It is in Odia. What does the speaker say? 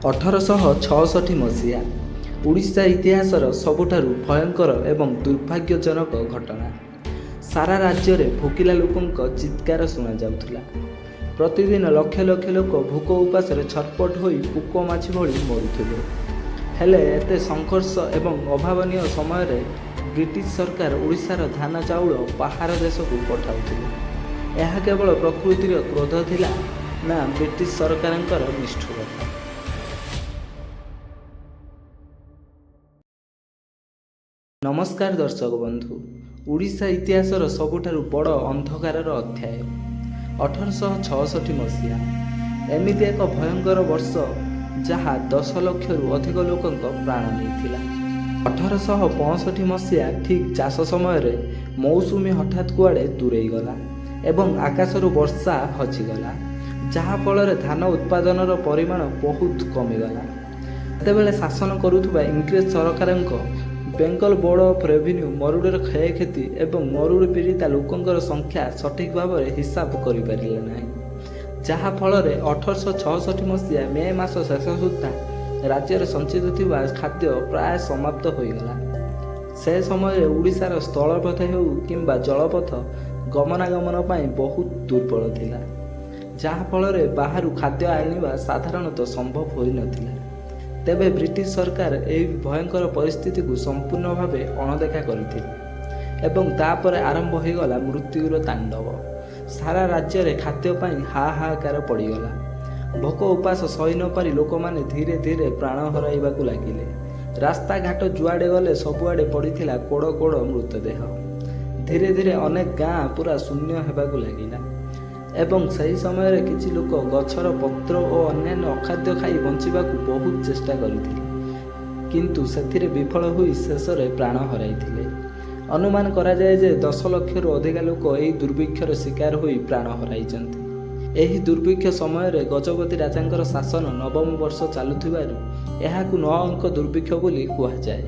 1866 ମସିହା ଓଡ଼ିଶା ଇତିହାସର ସବୁଠାରୁ ଭୟଙ୍କର ଏବଂ ଦୁର୍ଭାଗ୍ୟଜନକ ଘଟଣା। ସାରା ରାଜ୍ୟରେ ଭୋକିଲା ଲୋକଙ୍କ ଚିତ୍କାର ଶୁଣାଯାଉଥିଲା। ପ୍ରତିଦିନ ଲକ୍ଷ ଲକ୍ଷ ଲୋକ ଭୋକ ଉପାସରେ ଛଟପଟ ହୋଇ ପୋକ ମାଛି ଭଳି ମରୁଥିଲେ। ହେଲେ ଏତେ ସଂଘର୍ଷ ଏବଂ ଅଭାବନୀୟ ସମୟରେ ବ୍ରିଟିଶ ସରକାର ଓଡ଼ିଶାର ଧାନ ଚାଉଳ ବାହାର ଦେଶକୁ ପଠାଉଥିଲେ। ଏହା କେବଳ ପ୍ରକୃତିର କ୍ରୋଧ ଥିଲା ନା ବ୍ରିଟିଶ ସରକାରଙ୍କର ନିଷ୍ଠୁରତା। ନମସ୍କାର ଦର୍ଶକ ବନ୍ଧୁ, ଓଡ଼ିଶା ଇତିହାସର ସବୁଠାରୁ ବଡ଼ ଅନ୍ଧକାରର ଅଧ୍ୟାୟ 1866 ମସିହା। ଏମିତି ଏକ ଭୟଙ୍କର ବର୍ଷ ଯାହା 10 ଲକ୍ଷରୁ ଅଧିକ ଲୋକଙ୍କ ପ୍ରାଣ ନେଇଥିଲା। 1865 ମସିହା ଠିକ୍ ଚାଷ ସମୟରେ ମୌସୁମୀ ହଠାତ୍ କୁଆଡ଼େ ଦୂରେଇଗଲା ଏବଂ ଆକାଶରୁ ବର୍ଷା ହଜିଗଲା, ଯାହାଫଳରେ ଧାନ ଉତ୍ପାଦନର ପରିମାଣ ବହୁତ କମିଗଲା। ସେତେବେଳେ ଶାସନ କରୁଥିବା ଇଂରେଜ ସରକାରଙ୍କ ବେଙ୍ଗଲ ବୋର୍ଡ଼ ଅଫ୍ ରେଭିନ୍ୟୁ ମରୁଡ଼ିର କ୍ଷୟକ୍ଷତି ଏବଂ ମରୁଡ଼ି ପୀଡ଼ିତ ଲୋକଙ୍କର ସଂଖ୍ୟା ସଠିକ୍ ଭାବରେ ହିସାବ କରିପାରିଲେ ନାହିଁ, ଯାହାଫଳରେ 1866 ମସିହା ମେ ମାସ ଶେଷ ସୁଦ୍ଧା ରାଜ୍ୟରେ ସଞ୍ଚିତ ଥିବା ଖାଦ୍ୟ ପ୍ରାୟ ସମାପ୍ତ ହୋଇଗଲା। ସେ ସମୟରେ ଓଡ଼ିଶାର ସ୍ଥଳପଥ ହେଉ କିମ୍ବା ଜଳପଥ ଗମନାଗମନ ପାଇଁ ବହୁତ ଦୁର୍ବଳ ଥିଲା, ଯାହାଫଳରେ ବାହାରୁ ଖାଦ୍ୟ ଆଣିବା ସାଧାରଣତଃ ସମ୍ଭବ ହୋଇନଥିଲା। ତେବେ ବ୍ରିଟିଶ ସରକାର ଏହି ଭୟଙ୍କର ପରିସ୍ଥିତିକୁ ସମ୍ପୂର୍ଣ୍ଣ ଭାବେ ଅଣଦେଖା କରିଥିଲେ ଏବଂ ତାପରେ ଆରମ୍ଭ ହୋଇଗଲା ମୃତ୍ୟୁର ତାଣ୍ଡବ। ସାରା ରାଜ୍ୟରେ ଖାଦ୍ୟ ପାଇଁ ହାହାକାର ପଡ଼ିଗଲା। ଭୋକ ଉପାସ ସହି ନପାରି ଲୋକମାନେ ଧୀରେ ଧୀରେ ପ୍ରାଣ ହରାଇବାକୁ ଲାଗିଲେ। ରାସ୍ତାଘାଟ ଯୁଆଡ଼େ ଗଲେ ସବୁଆଡ଼େ ପଡ଼ିଥିଲା କୋଡ଼ କୋଡ଼ ମୃତଦେହ। ଧୀରେ ଧୀରେ ଅନେକ ଗାଁ ପୁରା ଶୂନ୍ୟ ହେବାକୁ ଲାଗିଲା ଏବଂ ସେହି ସମୟରେ କିଛି ଲୋକ ଗଛର ପତ୍ର ଓ ଅନ୍ୟାନ୍ୟ ଅଖାଦ୍ୟ ଖାଇ ବଞ୍ଚିବାକୁ ବହୁତ ଚେଷ୍ଟା କରିଥିଲେ, କିନ୍ତୁ ସେଥିରେ ବିଫଳ ହୋଇ ଶେଷରେ ପ୍ରାଣ ହରାଇଥିଲେ। ଅନୁମାନ କରାଯାଏ ଯେ 10 ଲକ୍ଷରୁ ଅଧିକା ଲୋକ ଏହି ଦୁର୍ଭିକ୍ଷର ଶିକାର ହୋଇ ପ୍ରାଣ ହରାଇଛନ୍ତି। ଏହି ଦୁର୍ଭିକ୍ଷ ସମୟରେ ଗଜପତି ରାଜାଙ୍କର ଶାସନ ନବମ ବର୍ଷ ଚାଲୁଥିବାରୁ ଏହାକୁ 9 ଅଙ୍କ ଦୁର୍ଭିକ୍ଷ ବୋଲି କୁହାଯାଏ।